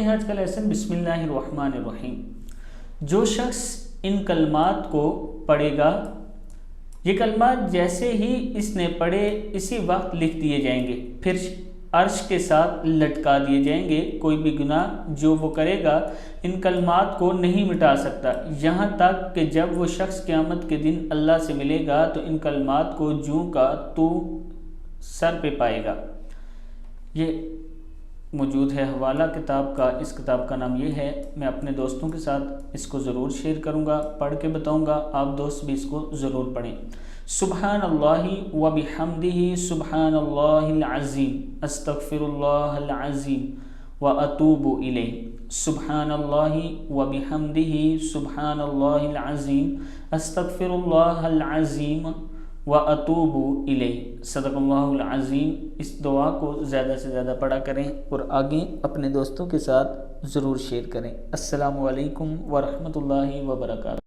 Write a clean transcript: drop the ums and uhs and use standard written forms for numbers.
آج کا لیسن بسم اللہ الرحمن الرحیم۔ جو شخص ان کلمات کو پڑھے گا، یہ کلمات جیسے ہی اس نے پڑھے اسی وقت لکھ دیے جائیں گے، پھر عرش کے ساتھ لٹکا دیے جائیں گے۔ کوئی بھی گناہ جو وہ کرے گا ان کلمات کو نہیں مٹا سکتا، یہاں تک کہ جب وہ شخص قیامت کے دن اللہ سے ملے گا تو ان کلمات کو جوں کا تو سر پہ پائے گا۔ یہ موجود ہے حوالہ کتاب کا، اس کتاب کا نام یہ ہے۔ میں اپنے دوستوں کے ساتھ اس کو ضرور شیئر کروں گا، پڑھ کے بتاؤں گا، آپ دوست بھی اس کو ضرور پڑھیں۔ سبحان اللہ و بحمدہ سبحان اللہ العظیم، استغفر اللہ العظیم و اتوب الیہ۔ سبحان اللہ و بحمدہ سبحان اللہ العظیم، استغفر اللہ العظیم و اتوب الیہ۔ صدق اللہ العظیم۔ اس دعا کو زیادہ سے زیادہ پڑھا کریں اور آگے اپنے دوستوں کے ساتھ ضرور شیئر کریں۔ السلام علیکم ورحمۃ اللہ وبرکاتہ۔